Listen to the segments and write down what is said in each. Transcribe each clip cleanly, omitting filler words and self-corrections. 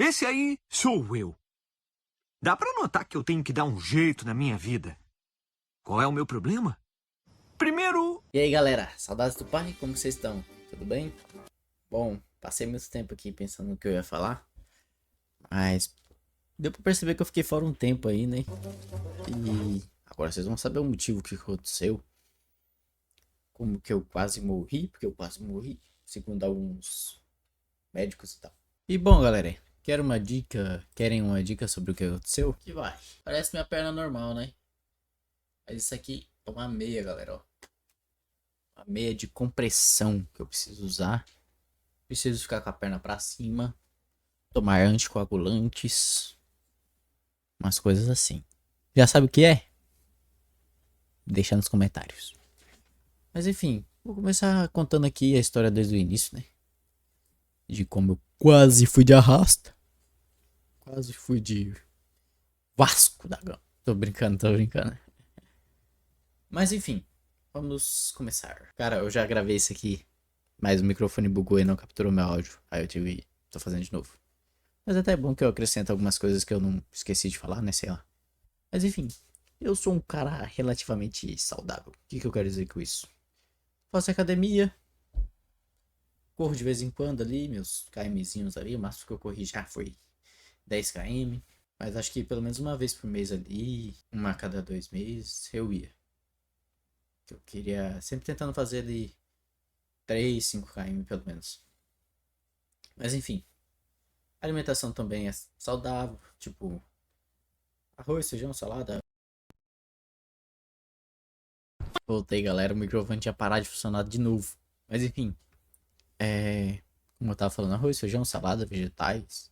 Esse aí sou eu. Dá pra notar que eu tenho que dar um jeito na minha vida. Qual é o meu problema? Primeiro... E aí galera, saudades do pai, como vocês estão? Tudo bem? Bom, passei muito tempo aqui pensando no que eu ia falar, mas deu pra perceber que eu fiquei fora um tempo aí, né? E agora vocês vão saber o motivo que aconteceu, como que eu quase morri, porque eu quase morri, segundo alguns médicos e tal. E bom galera, querem uma dica sobre o que aconteceu? Que vai, parece minha perna normal, né? Mas isso aqui é uma meia galera, ó. Uma meia de compressão que eu preciso usar. Preciso ficar com a perna pra cima. Tomar anticoagulantes. Umas coisas assim. Já sabe o que é? Deixa nos comentários. Mas enfim, vou começar contando aqui a história desde o início, né? De como eu quase fui de arrasta. Quase fui de Vasco da Gama. Tô brincando, tô brincando. Mas enfim, vamos começar. Cara, eu já gravei isso aqui, mas o microfone bugou e não capturou meu áudio. Aí eu tive. Tô fazendo de novo. Mas até é bom que eu acrescento algumas coisas que eu não esqueci de falar, né? Sei lá. Mas enfim, eu sou um cara relativamente saudável. O que eu quero dizer com isso? Faço academia, corro de vez em quando ali, meus kmzinhos ali. O máximo que eu corri já foi 10 km. Mas acho que pelo menos uma vez por mês ali, uma a cada 2 meses, eu ia. Eu queria sempre tentando fazer ali 3, 5 km pelo menos. Mas enfim, a alimentação também é saudável, tipo arroz, feijão, salada. Voltei, galera. O microfone tinha parado de funcionar de novo. Mas enfim. Como eu tava falando, arroz, feijão, salada, vegetais,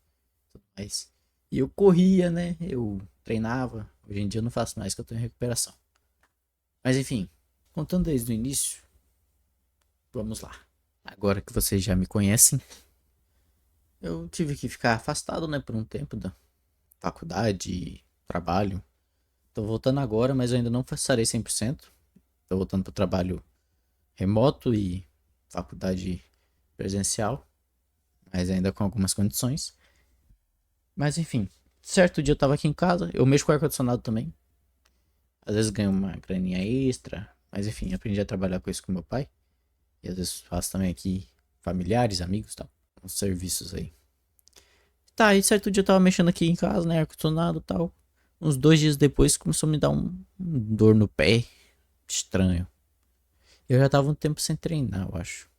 tudo mais. E eu corria, né? Eu treinava. Hoje em dia eu não faço mais que eu tô em recuperação. Mas enfim. Contando desde o início. Vamos lá. Agora que vocês já me conhecem. Eu tive que ficar afastado, né? Por um tempo da faculdade, trabalho. Tô voltando agora, mas eu ainda não estarei 100%. Tô voltando pro trabalho remoto e faculdade presencial, mas ainda com algumas condições. Mas enfim, certo dia eu tava aqui em casa, eu mexo com ar-condicionado também. Às vezes ganho uma graninha extra, mas enfim, aprendi a trabalhar com isso com meu pai. E às vezes faço também aqui familiares, amigos, tal, uns serviços aí. Tá, e certo dia eu tava mexendo aqui em casa, né, ar-condicionado e tal. Uns 2 dias depois começou a me dar um dor no pé, estranho. Eu já tava um tempo sem treinar, eu acho.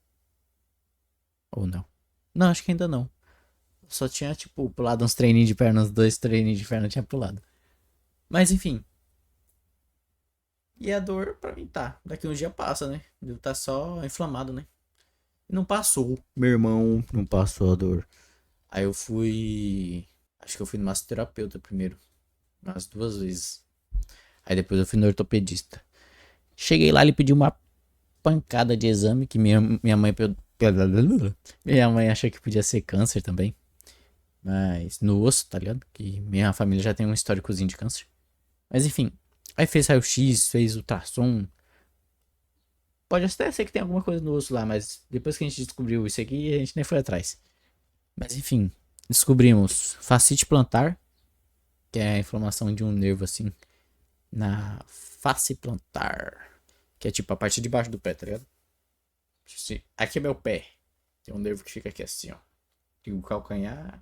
Ou não? Não, acho que ainda não. Só tinha, tipo, pulado uns treininhos de perna, uns 2 treininhos de perna eu tinha pulado. Mas enfim. E a dor pra mim tá. Daqui uns dias passa, né? Devo tá só inflamado, né? E não passou. Meu irmão, não passou a dor. Aí eu fui. Acho que eu fui no massoterapeuta primeiro. Umas 2 vezes. Aí depois eu fui no ortopedista. Cheguei lá, ele pediu uma pancada de exame que minha mãe. Minha mãe achou que podia ser câncer também. Mas no osso, tá ligado? Que minha família já tem um históricozinho de câncer. Mas enfim. Aí fez raio-x, fez ultrassom. Pode até ser que tem alguma coisa no osso lá, mas depois que a gente descobriu isso aqui, a gente nem foi atrás. Mas enfim. Descobrimos fascite plantar, que é a inflamação de um nervo assim na face plantar. Que é tipo a parte de baixo do pé, tá ligado? Aqui é meu pé. Tem um nervo que fica aqui assim, ó. E o calcanhar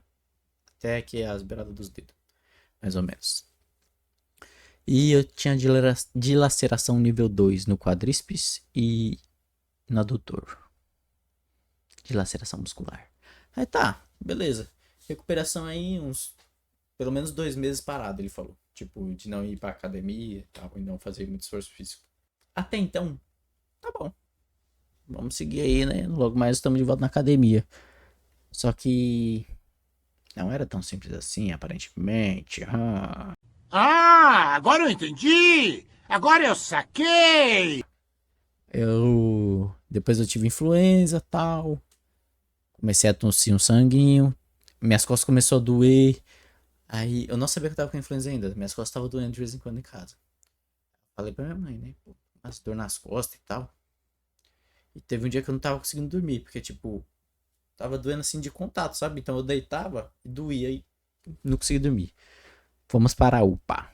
até aqui as beiradas dos dedos. Mais ou menos. E eu tinha dilaceração nível 2 no quadríceps e no adutor. Dilaceração muscular. Aí tá, beleza. Recuperação aí uns pelo menos 2 meses parado, ele falou. Tipo, de não ir pra academia e tal, e não fazer muito esforço físico. Até então, tá bom. Vamos seguir aí, né? Logo mais estamos de volta na academia. Só que não era tão simples assim, aparentemente. Ah, agora eu entendi! Agora eu saquei! Depois eu tive influenza tal. Comecei a tossir um sanguinho. Minhas costas começou a doer. Aí eu não sabia que eu tava com influenza ainda. Minhas costas estavam doendo de vez em quando em casa. Falei pra minha mãe, né? Pô, mas dor nas costas e tal. E teve um dia que eu não tava conseguindo dormir. Porque, tipo, tava doendo assim de contato, sabe? Então eu deitava e doía e não conseguia dormir. Fomos para a UPA.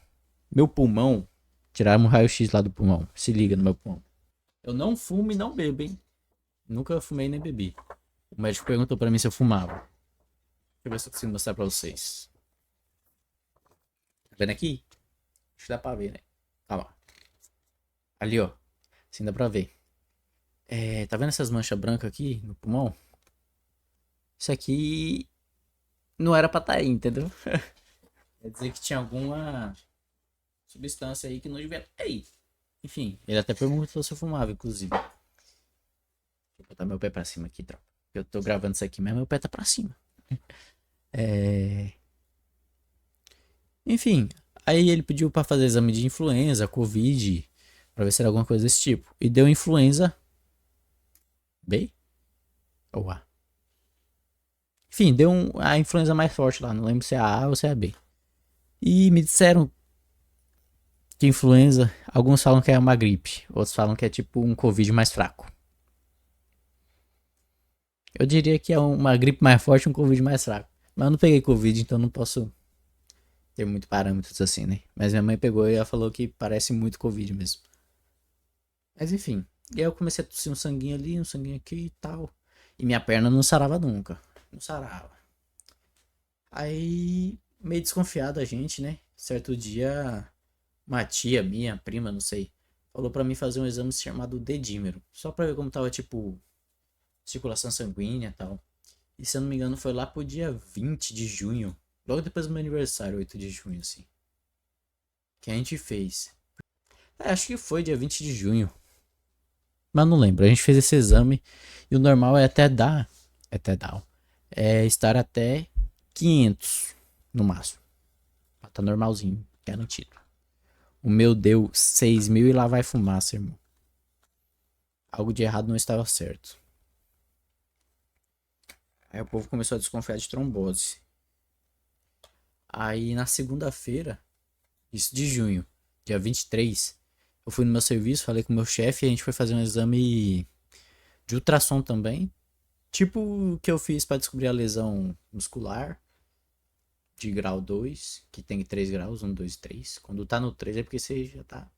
Meu pulmão, tiraram um raio-x lá do pulmão. Se liga no meu pulmão. Eu não fumo e não bebo, hein? Nunca fumei nem bebi. O médico perguntou pra mim se eu fumava. Deixa eu ver se eu consigo mostrar pra vocês. Tá vendo aqui? Acho que dá pra ver, né? Olha lá. Ali, ó. Assim dá pra ver. Tá vendo essas manchas brancas aqui no pulmão? Isso aqui não era pra estar aí, entendeu? Quer dizer que tinha alguma substância aí que não devia estar aí. Enfim, ele até perguntou se eu fumava, inclusive. Deixa eu botar meu pé pra cima aqui, tropa. Eu tô gravando isso aqui, mas meu pé tá pra cima. Enfim, aí ele pediu pra fazer exame de influenza, Covid, pra ver se era alguma coisa desse tipo. E deu influenza B ou A. Enfim, deu a influenza mais forte lá. Não lembro se é a A ou se é a B. E me disseram que influenza, alguns falam que é uma gripe, outros falam que é tipo um Covid mais fraco. Eu diria que é uma gripe mais forte e um Covid mais fraco. Mas eu não peguei Covid, então não posso ter muito parâmetros assim, né? Mas minha mãe pegou e ela falou que parece muito Covid mesmo. Mas enfim. E aí eu comecei a tossir um sanguinho ali, um sanguinho aqui e tal. E minha perna não sarava nunca. Não sarava. Aí, meio desconfiado a gente, né? Certo dia, uma tia minha, prima, não sei, falou pra mim fazer um exame chamado dedímero. Só pra ver como tava, tipo, circulação sanguínea e tal. E se eu não me engano foi lá pro dia 20 de junho. Logo depois do meu aniversário, 8 de junho, assim. Que a gente fez. Acho que foi dia 20 de junho. Mas não lembro. A gente fez esse exame. E o normal é até dar. Ó. É estar até 500 no máximo. Tá normalzinho. Garantido. O meu deu 6.000 e lá vai fumaça, irmão. Algo de errado não estava certo. Aí o povo começou a desconfiar de trombose. Aí na segunda-feira, isso de junho, dia 23, eu fui no meu serviço, falei com o meu chefe e a gente foi fazer um exame de ultrassom também. Tipo o que eu fiz para descobrir a lesão muscular de grau 2, que tem 3 graus, 1, 2, 3. Quando tá no 3 é porque você já tá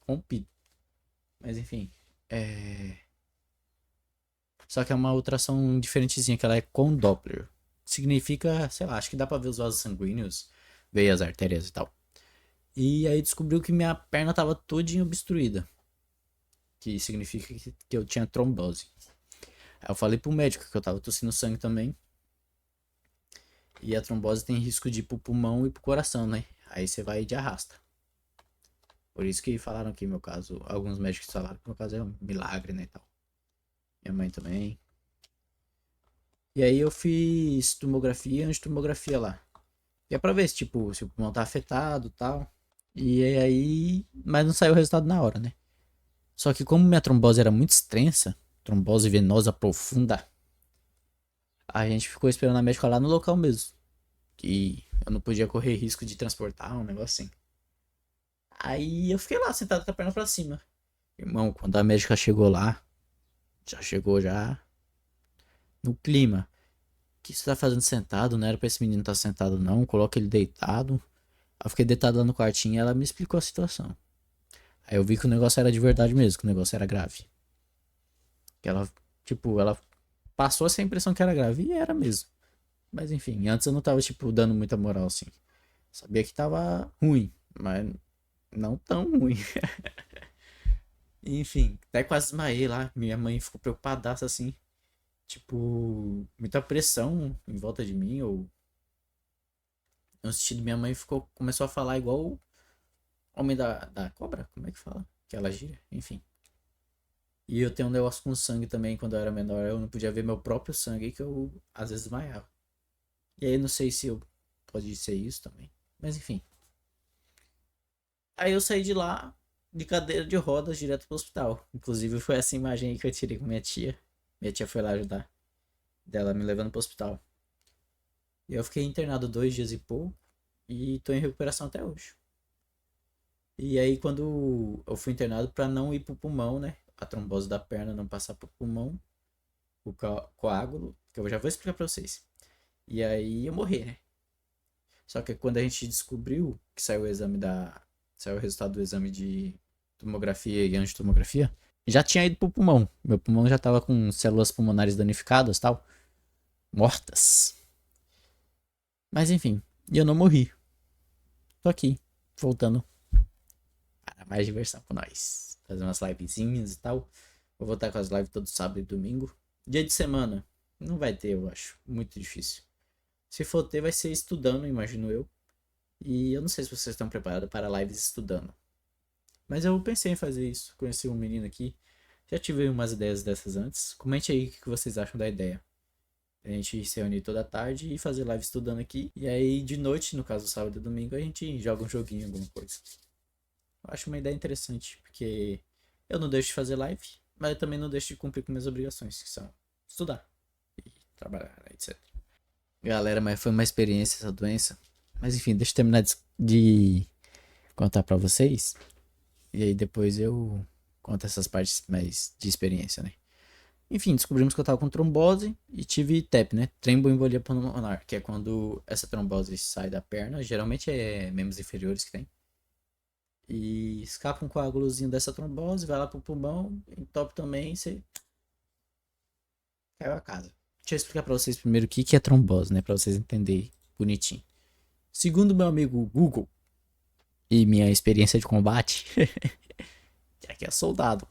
rompido. Mas enfim, só que é uma ultrassom diferentezinha, que ela é com Doppler. Significa, sei lá, acho que dá pra ver os vasos sanguíneos, veias, artérias e tal. E aí descobriu que minha perna tava todinha obstruída. Que significa que eu tinha trombose. Aí eu falei pro médico que eu tava tossindo sangue também. E a trombose tem risco de ir pro pulmão e pro coração, né? Aí você vai de arrasta. Por isso que falaram que meu caso, alguns médicos falaram que meu caso é um milagre, né, e tal. Minha mãe também. E aí eu fiz tomografia e angitomografia lá. E é pra ver se, tipo, se o pulmão tá afetado e tal. E aí. Mas não saiu o resultado na hora, né? Só que como minha trombose era muito extensa, trombose venosa profunda, a gente ficou esperando a médica lá no local mesmo. Que eu não podia correr risco de transportar um negócio assim. Aí eu fiquei lá sentado com a perna pra cima. Irmão, quando a médica chegou lá, já chegou já no clima. O que você tá fazendo sentado? Não era pra esse menino estar sentado não, coloca ele deitado. Aí eu fiquei deitado lá no quartinho e ela me explicou a situação. Aí eu vi que o negócio era de verdade mesmo, que o negócio era grave. Que ela, tipo, ela passou essa impressão que era grave e era mesmo. Mas enfim, antes eu não tava, tipo, dando muita moral assim. Sabia que tava ruim, mas não tão ruim. Enfim, até quase desmaiei lá. Minha mãe ficou preocupadaça assim. Tipo, muita pressão em volta de mim. Ou no sentido, minha mãe começou a falar igual o homem da cobra. Como é que fala? Que ela gira, enfim. E eu tenho um negócio com sangue também. Quando eu era menor, eu não podia ver meu próprio sangue, que eu às vezes desmaiava. E aí não sei se eu pode ser isso também. Mas enfim. Aí eu saí de lá de cadeira de rodas direto pro hospital. Inclusive foi essa imagem aí que eu tirei com minha tia. Minha tia foi lá ajudar. Dela me levando pro hospital. E eu fiquei internado 2 dias e pouco. E tô em recuperação até hoje. E aí quando eu fui internado pra não ir pro pulmão, né? A trombose da perna não passar pro pulmão. o coágulo, que eu já vou explicar pra vocês. E aí eu morri, né? Só que quando a gente descobriu que saiu o resultado do exame de tomografia e angitomografia, já tinha ido pro pulmão. Meu pulmão já tava com células pulmonares danificadas, tal, mortas. Mas enfim, e eu não morri. Tô aqui, voltando para mais diversão com nós. Fazer umas livezinhas e tal. Vou voltar com as lives todo sábado e domingo. Dia de semana, não vai ter, eu acho. Muito difícil. Se for ter, vai ser estudando, imagino eu. E eu não sei se vocês estão preparados para lives estudando. Mas eu pensei em fazer isso. Conheci um menino aqui. Já tive umas ideias dessas antes. Comente aí o que vocês acham da ideia. A gente se reunir toda tarde e fazer live estudando aqui. E aí de noite, no caso sábado e domingo, a gente joga um joguinho, alguma coisa. Eu acho uma ideia interessante, porque eu não deixo de fazer live, mas eu também não deixo de cumprir com minhas obrigações, que são estudar e trabalhar, etc. Galera, mas foi uma experiência essa doença. Mas enfim, deixa eu terminar de contar pra vocês. E aí depois eu conto essas partes mais de experiência, né? Enfim, descobrimos que eu tava com trombose e tive TEP, né? Tromboembolia pulmonar, que é quando essa trombose sai da perna, geralmente é membros inferiores que tem. E escapa um coágulozinho dessa trombose, vai lá pro pulmão, entope também, você caiu a casa. Deixa eu explicar pra vocês primeiro o que é trombose, né? Pra vocês entenderem bonitinho. Segundo meu amigo Google e minha experiência de combate, que aqui é soldado.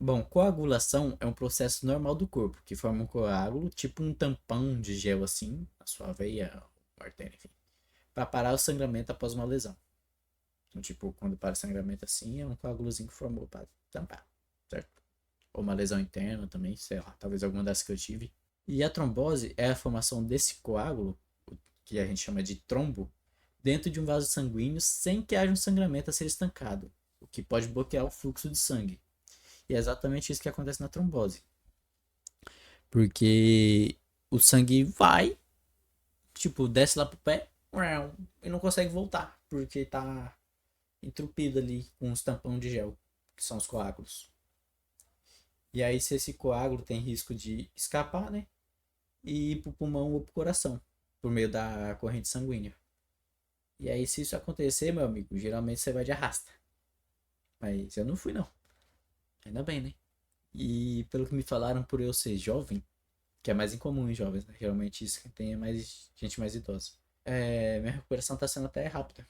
Bom, coagulação é um processo normal do corpo, que forma um coágulo, tipo um tampão de gel assim, na sua veia, artéria, enfim, para parar o sangramento após uma lesão. Então, tipo, quando para o sangramento assim, é um coágulozinho que formou para tampar, certo? Ou uma lesão interna também, sei lá, talvez alguma das que eu tive. E a trombose é a formação desse coágulo, que a gente chama de trombo, dentro de um vaso sanguíneo sem que haja um sangramento a ser estancado, o que pode bloquear o fluxo de sangue. E é exatamente isso que acontece na trombose. Porque o sangue vai, tipo, desce lá pro pé e não consegue voltar, porque tá entupido ali com os tampão de gel, que são os coágulos. E aí, se esse coágulo tem risco de escapar, né? E ir pro pulmão ou pro coração, por meio da corrente sanguínea. E aí, se isso acontecer, meu amigo, geralmente você vai de arrasta. Mas eu não fui, não. Ainda bem, né? E pelo que me falaram, por eu ser jovem, que é mais incomum em jovens, né? Geralmente isso que tem é mais gente mais idosa. Minha recuperação tá sendo até rápida.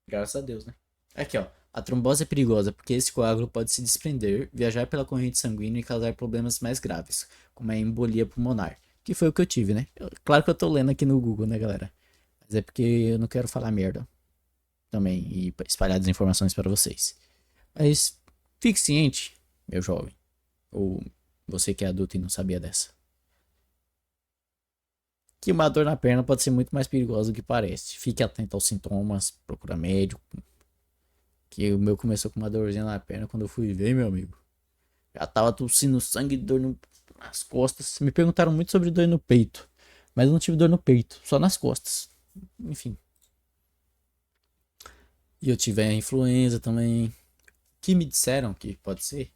Graças a Deus, né? Aqui, ó. A trombose é perigosa porque esse coágulo pode se desprender, viajar pela corrente sanguínea e causar problemas mais graves, como a embolia pulmonar. Que foi o que eu tive, né? Claro que eu tô lendo aqui no Google, né, galera? Mas é porque eu não quero falar merda também e espalhar desinformações para vocês. Mas fique ciente, meu jovem. Ou você que é adulto e não sabia dessa. Que uma dor na perna pode ser muito mais perigosa do que parece. Fique atento aos sintomas, procura médico. Que o meu começou com uma dorzinha na perna quando eu fui ver, meu amigo. Já tava tossindo sangue e dor nas costas. Me perguntaram muito sobre dor no peito. Mas eu não tive dor no peito, só nas costas. Enfim. E eu tive a influenza também. Que me disseram que pode ser.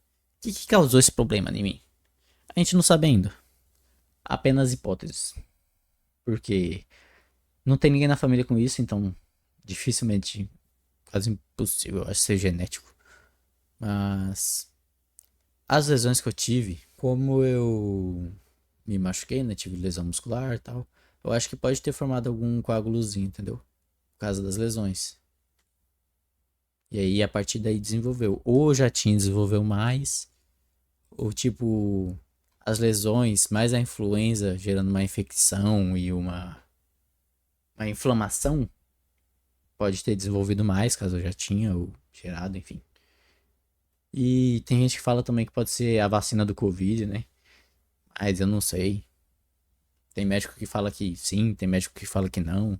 O que causou esse problema em mim? A gente não sabe ainda. Apenas hipóteses. Porque não tem ninguém na família com isso, então dificilmente, quase impossível, acho ser genético. Mas as lesões que eu tive, como eu me machuquei, né? Tive lesão muscular e tal. Eu acho que pode ter formado algum coágulozinho, entendeu? Por causa das lesões. E aí a partir daí desenvolveu. Ou já tinha desenvolveu mais. Ou tipo, as lesões, mais a influenza gerando uma infecção e uma inflamação. Pode ter desenvolvido mais, caso eu já tinha ou gerado, enfim. E tem gente que fala também que pode ser a vacina do Covid, né? Mas eu não sei. Tem médico que fala que sim, tem médico que fala que não.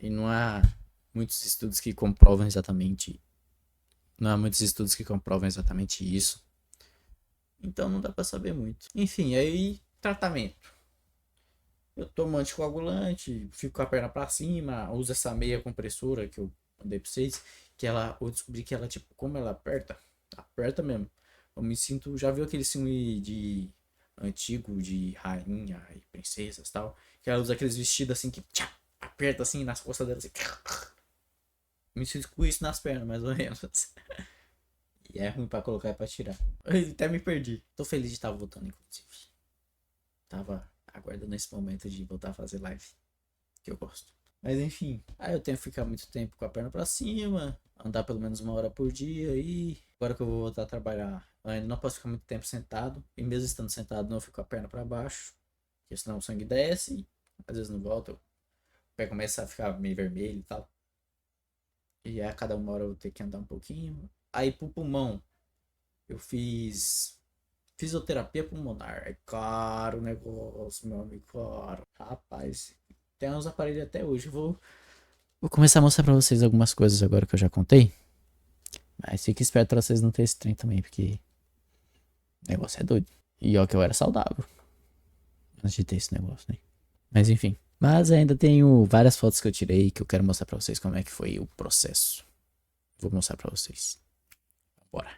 E não há muitos estudos que comprovam exatamente. Não há muitos estudos que comprovam exatamente isso. Então não dá pra saber muito. Enfim, aí tratamento. Eu tomo anticoagulante, fico com a perna pra cima, uso essa meia compressora que eu mandei pra vocês. Que ela, eu descobri que ela, tipo, como ela aperta mesmo. Eu me sinto. Já viu aquele filme de antigo de rainha e princesas e tal? Que ela usa aqueles vestidos assim que tchá, aperta assim nas costas dela assim. Me sinto com isso nas pernas, mais ou menos. E é ruim pra colocar e pra tirar. Eu até me perdi. Tô feliz de estar voltando, inclusive. Tava aguardando esse momento de voltar a fazer live. Que eu gosto. Mas enfim. Aí eu tenho que ficar muito tempo com a perna pra cima. Andar pelo menos 1 hora por dia. E agora que eu vou voltar a trabalhar, eu ainda não posso ficar muito tempo sentado. E mesmo estando sentado, não fico com a perna pra baixo. Porque senão o sangue desce. Às vezes não volta. O pé começa a ficar meio vermelho e tal. E a cada 1 hora eu vou ter que andar um pouquinho. Aí pro pulmão, eu fiz fisioterapia pulmonar. É caro o negócio, meu amigo, caro. Rapaz, tem uns aparelhos até hoje. Vou começar a mostrar pra vocês algumas coisas agora que eu já contei. Mas fique esperto pra vocês não terem esse trem também, porque o negócio é doido. E ó que eu era saudável antes de ter esse negócio, né? Mas enfim. Mas ainda tenho várias fotos que eu tirei que eu quero mostrar pra vocês como é que foi o processo. Vou mostrar pra vocês. Bora.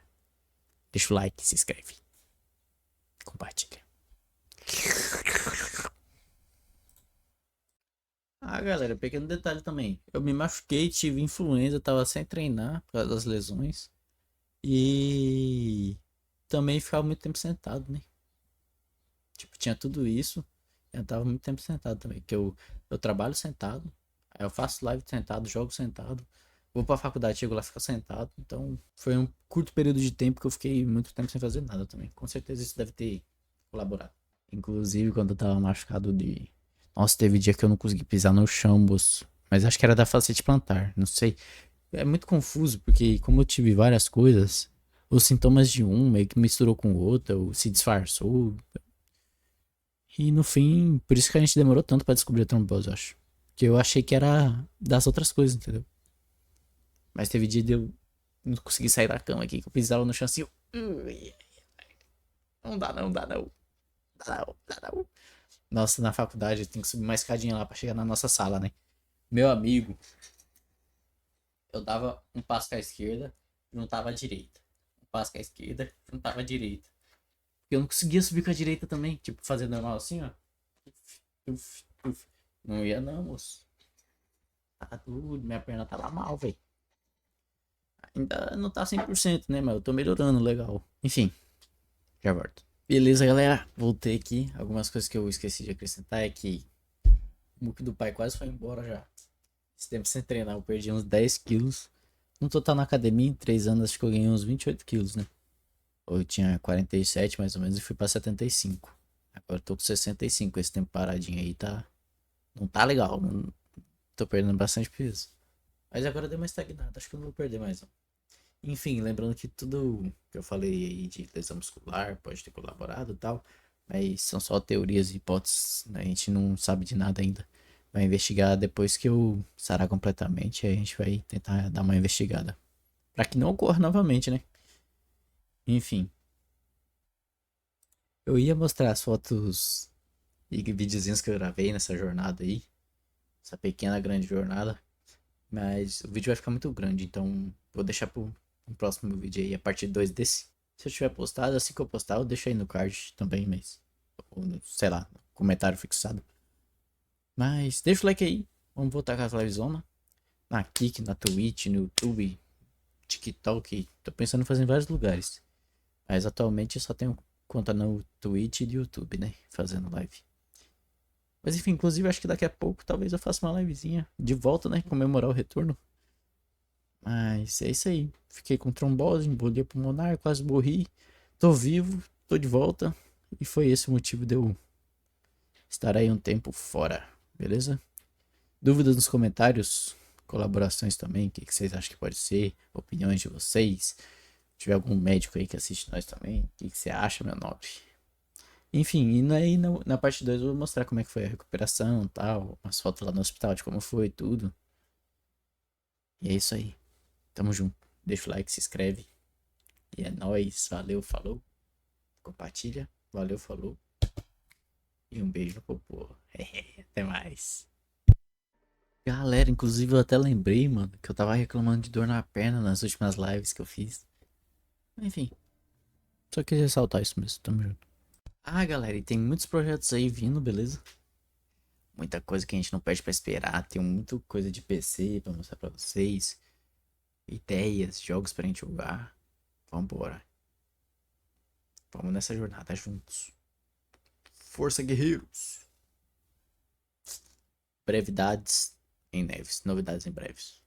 Deixa o like, se inscreve. Compartilha. Ah, galera, pequeno detalhe também. Eu me machuquei, tive influenza, tava sem treinar por causa das lesões. E também ficava muito tempo sentado, né? Tipo, tinha tudo isso. Eu tava muito tempo sentado também. Porque eu trabalho sentado. Aí eu faço live sentado, jogo sentado. Vou pra faculdade, chego lá e fico sentado. Então, foi um curto período de tempo que eu fiquei muito tempo sem fazer nada também. Com certeza isso deve ter colaborado. Inclusive, quando eu tava machucado de... Nossa, teve dia que eu não consegui pisar no chão, moço. Mas acho que era da facete plantar, não sei. É muito confuso, porque como eu tive várias coisas, os sintomas de um meio que misturou com o outro, ou se disfarçou. E no fim, por isso que a gente demorou tanto pra descobrir a trombose, eu acho. Porque eu achei que era das outras coisas, entendeu? Mas teve dia de eu não conseguir sair da cama aqui, que eu pisava no chão assim. Não dá não, dá não. Dá não, dá não. Nossa, na faculdade eu tenho que subir uma escadinha lá pra chegar na nossa sala, né? Meu amigo, eu dava um passo com a esquerda, juntava a direita. Um passo com a esquerda, juntava a direita. Eu não conseguia subir com a direita também, tipo, fazer normal assim, ó. Uf, uf. Não ia não, moço. Tá tudo, minha perna tava mal, velho. Ainda não tá 100%, né, mas eu tô melhorando, legal. Enfim, já volto. Beleza, galera, voltei aqui. Algumas coisas que eu esqueci de acrescentar é que o muque do pai quase foi embora já. Esse tempo sem treinar, eu perdi uns 10 quilos. No total na academia, em 3 anos, acho que eu ganhei uns 28 quilos, né? Eu tinha 47 mais ou menos e fui pra 75. Agora eu tô com 65. Esse tempo paradinho aí tá... Não tá legal, não... Tô perdendo bastante peso. Mas agora deu uma estagnada, acho que eu não vou perder mais não. Enfim, lembrando que tudo que eu falei aí de lesão muscular pode ter colaborado e tal, mas são só teorias e hipóteses, né? A gente não sabe de nada ainda. Vai investigar depois que eu sarar completamente, aí a gente vai tentar dar uma investigada. Pra que não ocorra novamente, né? Enfim. Eu ia mostrar as fotos e videozinhos que eu gravei nessa jornada aí. Essa pequena, grande jornada. Mas o vídeo vai ficar muito grande, então vou deixar pro próximo vídeo aí, a parte 2 desse. Se eu tiver postado, assim que eu postar, eu deixo aí no card também, mas... Sei lá, comentário fixado. Mas deixa o like aí. Vamos voltar com a livezona. Na Kik, na Twitch, no YouTube, TikTok. Tô pensando em fazer em vários lugares. Mas atualmente eu só tenho conta no Twitch e no YouTube, né? Fazendo live. Mas enfim, inclusive acho que daqui a pouco talvez eu faça uma livezinha de volta, né? Comemorar o retorno. Mas é isso aí. Fiquei com trombose, embolia pulmonar, quase morri. Tô vivo, tô de volta. E foi esse o motivo de eu estar aí um tempo fora, beleza? Dúvidas nos comentários, colaborações também, o que vocês acham que pode ser, opiniões de vocês. Se tiver algum médico aí que assiste nós também, o que você acha, meu nobre? Enfim, e aí na parte 2 eu vou mostrar como é que foi a recuperação e tal, umas fotos lá no hospital de como foi tudo. E é isso aí. Tamo junto. Deixa o like, se inscreve. E é nóis. Valeu, falou. Compartilha. Valeu, falou. E um beijo no popô. Até mais. Galera, inclusive eu até lembrei, mano, que eu tava reclamando de dor na perna nas últimas lives que eu fiz. Enfim. Só quis ressaltar isso mesmo, tamo junto. Ah, galera, e tem muitos projetos aí vindo, beleza? Muita coisa que a gente não pede pra esperar. Tem muita coisa de PC pra mostrar pra vocês. Ideias, jogos pra gente jogar. Vambora. Vamos nessa jornada juntos. Força, guerreiros. Brevidades em neves. Novidades em breves.